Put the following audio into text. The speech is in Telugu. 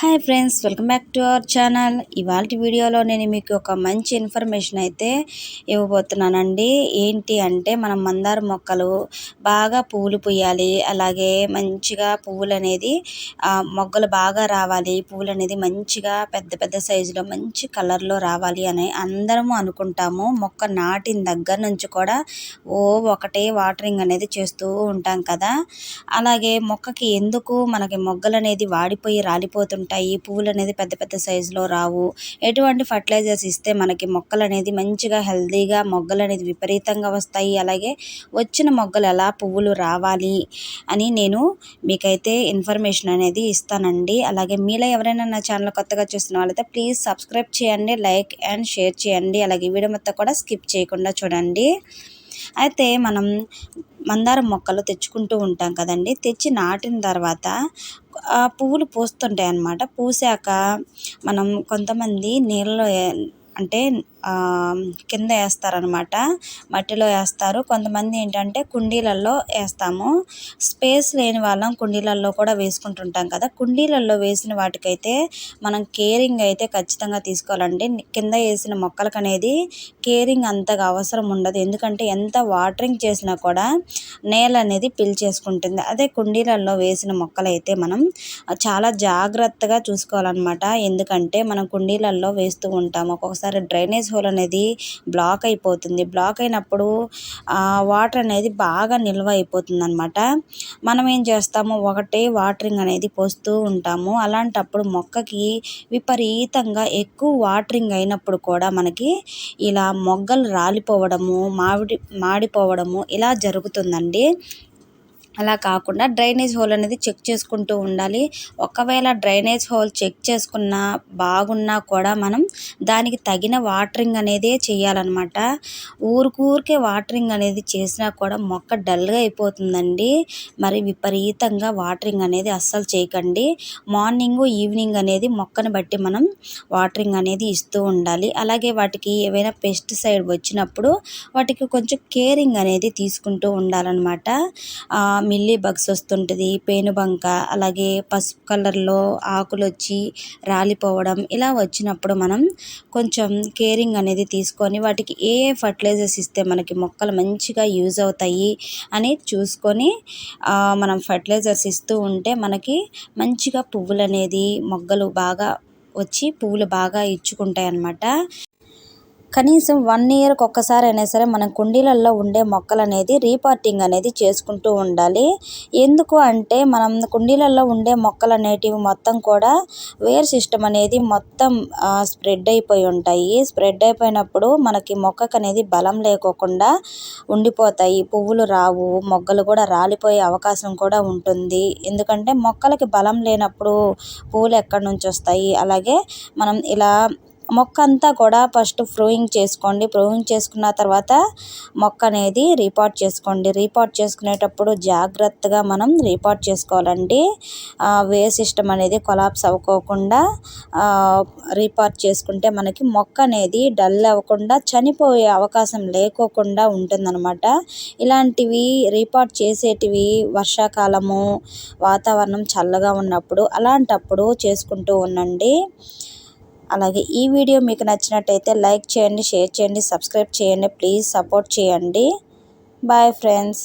Hi friends, welcome back to our channel. ఇవాళ వీడియోలో నేను మీకు ఒక మంచి ఇన్ఫర్మేషన్ అయితే ఇవ్వబోతున్నానండి. ఏంటి అంటే మనం మందార మొక్కలు బాగా పువ్వులు పూయాలి, అలాగే మంచిగా పువ్వులు అనేది మొగ్గలు బాగా రావాలి, పువ్వులు అనేది మంచిగా పెద్ద పెద్ద సైజులో మంచి కలర్లో రావాలి అని అందరము అనుకుంటాము. మొక్క నాటిన దగ్గర నుంచి కూడా ఒకటే వాటరింగ్ అనేది చేస్తూ ఉంటాం కదా. అలాగే మొక్కకి ఎందుకు మనకి మొగ్గలు అనేది వాడిపోయి రాలిపోతుంటాయి, పువ్వులు అనేది పెద్ద పెద్ద సైజులో రావు, ఎటువంటి ఫర్టిలైజర్స్ ఇస్తే మనకి మొక్కలు అనేది మంచిగా హెల్తీగా మొగ్గలు అనేది విపరీతంగా వస్తాయి, అలాగే వచ్చిన మొగ్గలు ఎలా పువ్వులు రావాలి అని నేను మీకైతే ఇన్ఫర్మేషన్ అనేది ఇస్తానండి. అలాగే మీలో ఎవరైనా నా ఛానల్ కొత్తగా చూస్తున్న వాళ్ళైతే ప్లీజ్ సబ్స్క్రైబ్ చేయండి, లైక్ అండ్ షేర్ చేయండి. అలాగే వీడియో మొత్తం కూడా స్కిప్ చేయకుండా చూడండి. అయితే మనం మందారం మొక్కలు తెచ్చుకుంటూ ఉంటాం కదండి. తెచ్చి నాటిన తర్వాత పువ్వులు పూస్తుంటాయి అన్నమాట. పూసాక మనం కొంతమంది నీళ్ళలో అంటే కింద వేస్తారనమాట, మట్టిలో వేస్తారు. కొంతమంది ఏంటంటే కుండీలలో వేస్తాము. స్పేస్ లేని వాళ్ళం కుండీలలో కూడా వేసుకుంటుంటాం కదా. కుండీలలో వేసిన వాటికైతే మనం కేరింగ్ అయితే ఖచ్చితంగా తీసుకోవాలండి. కింద వేసిన మొక్కలకు అనేది కేరింగ్ అంతగా అవసరం ఉండదు, ఎందుకంటే ఎంత వాటరింగ్ చేసినా కూడా నేల అనేది పీల్చేసుకుంటుంది. అదే కుండీలలో వేసిన మొక్కలైతే మనం చాలా జాగ్రత్తగా చూసుకోవాలన్నమాట. ఎందుకంటే మనం కుండీలలో వేస్తూ ఉంటాము, ఒక్కొక్కసారి డ్రైనేజ్ హోల్ అనేది బ్లాక్ అయిపోతుంది. బ్లాక్ అయినప్పుడు వాటర్ అనేది బాగా నిల్వ అయిపోతుంది అనమాట. మనం ఏం చేస్తాము, ఒకటే వాటరింగ్ అనేది పోస్తూ ఉంటాము. అలాంటప్పుడు మొక్కకి విపరీతంగా ఎక్కువ వాటరింగ్ అయినప్పుడు కూడా మనకి ఇలా మొగ్గలు రాలిపోవడము, మాడిపోవడము ఇలా జరుగుతుందండి. అలా కాకుండా డ్రైనేజ్ హోల్ అనేది చెక్ చేసుకుంటూ ఉండాలి. ఒకవేళ డ్రైనేజ్ హోల్ చెక్ చేసుకున్నా బాగున్నా కూడా మనం దానికి తగిన వాటరింగ్ అనేది చేయాలన్నమాట. ఊరికే వాటరింగ్ అనేది చేసినా కూడా మొక్క డల్గా అయిపోతుందండి. మరి విపరీతంగా వాటరింగ్ అనేది అస్సలు చేయకండి. మార్నింగ్ ఈవినింగ్ అనేది మొక్కను బట్టి మనం వాటరింగ్ అనేది ఇస్తూ ఉండాలి. అలాగే వాటికి ఏవైనా పెస్టిసైడ్ వచ్చినప్పుడు వాటికి కొంచెం కేరింగ్ అనేది తీసుకుంటూ ఉండాలన్నమాట. మిల్లీ బగ్స్ వస్తుంటుంది, పేనుబంక, అలాగే పసుపు కలర్లో ఆకులు వచ్చి రాలిపోవడం ఇలా వచ్చినప్పుడు మనం కొంచెం కేరింగ్ అనేది తీసుకొని వాటికి ఏ ఫర్టిలైజర్స్ ఇస్తే మనకి మొక్కలు మంచిగా యూజ్ అవుతాయి అని చూసుకొని మనం ఫర్టిలైజర్స్ ఇస్తూ ఉంటే మనకి మంచిగా పువ్వులు అనేది మొగ్గలు బాగా వచ్చి పువ్వులు బాగా ఇచ్చుకుంటాయి అన్నమాట. కనీసం 1 ఇయర్కి ఒక్కసారి అయినా సరే మనం కుండీలలో ఉండే మొక్కలు అనేది రీపాటింగ్ అనేది చేసుకుంటూ ఉండాలి. ఎందుకు అంటే మనం కుండీలలో ఉండే మొక్కలు అనేటివి మొత్తం కూడా వేర్ సిస్టమ్ అనేది మొత్తం స్ప్రెడ్ అయిపోయి ఉంటాయి. స్ప్రెడ్ అయిపోయినప్పుడు మనకి మొక్కకు అనేది బలం లేకోకుండా ఉండిపోతాయి, పువ్వులు రావు, మొగ్గలు కూడా రాలిపోయే అవకాశం కూడా ఉంటుంది. ఎందుకంటే మొక్కలకి బలం లేనప్పుడు పువ్వులు ఎక్కడి నుంచి వస్తాయి. అలాగే మనం ఇలా మొక్క అంతా కూడా ఫస్ట్ ప్రూవింగ్ చేసుకోండి. ప్రూవింగ్ చేసుకున్న తర్వాత మొక్క అనేది రీపాట్ చేసుకోండి. రీపాట్ చేసుకునేటప్పుడు జాగ్రత్తగా మనం రీపాట్ చేసుకోవాలండి. వేర్ సిస్టమ్ అనేది కొలాప్స్ అవ్వకోకుండా రీపాట్ చేసుకుంటే మనకి మొక్క అనేది డల్ అవ్వకుండా చనిపోయే అవకాశం లేకోకుండా ఉంటుందన్నమాట. ఇలాంటివి రీపాట్ చేసేటివి వర్షాకాలము, వాతావరణం చల్లగా ఉన్నప్పుడు అలాంటప్పుడు చేసుకుంటూ ఉండండి. అలాగే ఈ వీడియో మీకు నచ్చినట్టయితే లైక్ చేయండి, షేర్ చేయండి, సబ్స్క్రైబ్ చేయండి. ప్లీజ్ సపోర్ట్ చేయండి. Bye friends.